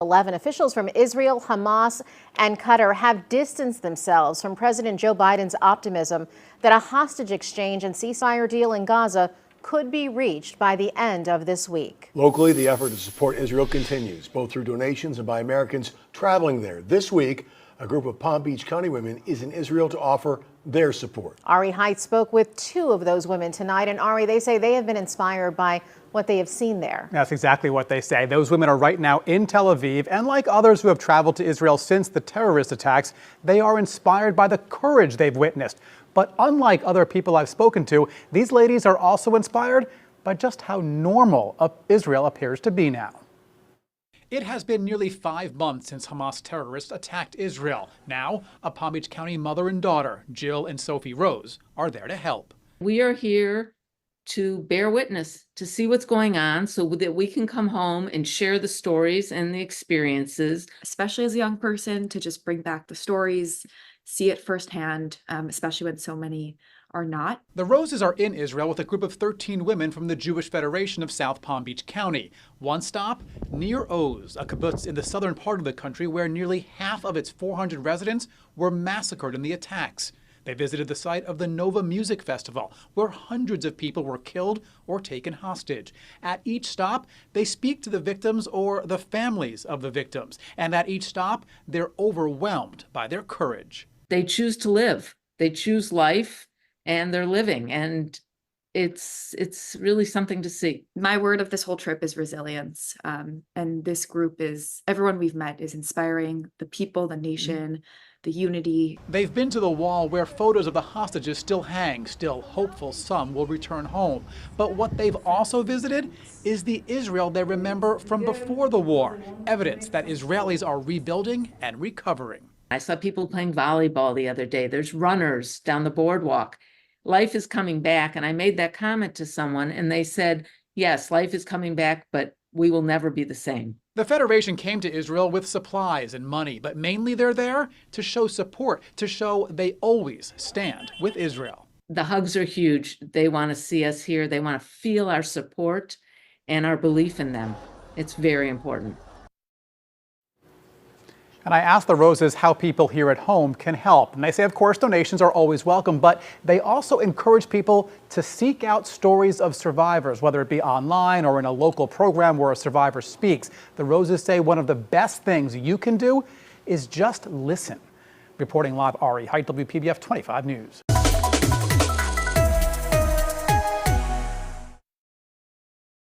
11 officials from Israel, Hamas, and Qatar have distanced themselves from President Joe Biden's optimism that a hostage exchange and ceasefire deal in Gaza could be reached by the end of this week. Locally, the effort to support Israel continues, both through donations and by Americans traveling there. This week, a group of Palm Beach County women is in Israel to offer their support. Ari Height spoke with two of those women tonight, and Ari, they say they have been inspired by what they have seen there. That's exactly what they say. Those women are right now in Tel Aviv, and like others who have traveled to Israel since the terrorist attacks, they are inspired by the courage they've witnessed. But unlike other people I've spoken to, these ladies are also inspired by just how normal Israel appears to be now. It has been nearly 5 months since Hamas terrorists attacked Israel. Now, a Palm Beach County mother and daughter, Jill and Sophie Rose, are there to help. We are here to bear witness, to see what's going on so that we can come home and share the stories and the experiences. Especially as a young person, to just bring back the stories, see it firsthand, especially when so many are not. The Roses are in Israel with a group of 13 women from the Jewish Federation of South Palm Beach County. One stop, Nir Oz, a kibbutz in the southern part of the country where nearly half of its 400 residents were massacred in the attacks. They visited the site of the Nova Music Festival, where hundreds of people were killed or taken hostage. At each stop, they speak to the victims or the families of the victims. And at each stop, they're overwhelmed by their courage. They choose to live. They choose life, and they're living. And it's really something to see. My word of this whole trip is resilience. And this group everyone we've met is inspiring, the people, the nation, the unity. They've been to the wall where photos of the hostages still hang, still hopeful some will return home. But what they've also visited is the Israel they remember from before the war, evidence that Israelis are rebuilding and recovering. I saw people playing volleyball the other day. There's runners down the boardwalk. Life is coming back. And I made that comment to someone and they said, yes, life is coming back, but we will never be the same. The Federation came to Israel with supplies and money, but mainly they're there to show support, to show they always stand with Israel. The hugs are huge. They want to see us here. They want to feel our support and our belief in them. It's very important. And I asked the Roses how people here at home can help. And they say, of course, donations are always welcome, but they also encourage people to seek out stories of survivors, whether it be online or in a local program where a survivor speaks. The Roses say one of the best things you can do is just listen. Reporting live, Ari Height, WPBF 25 News.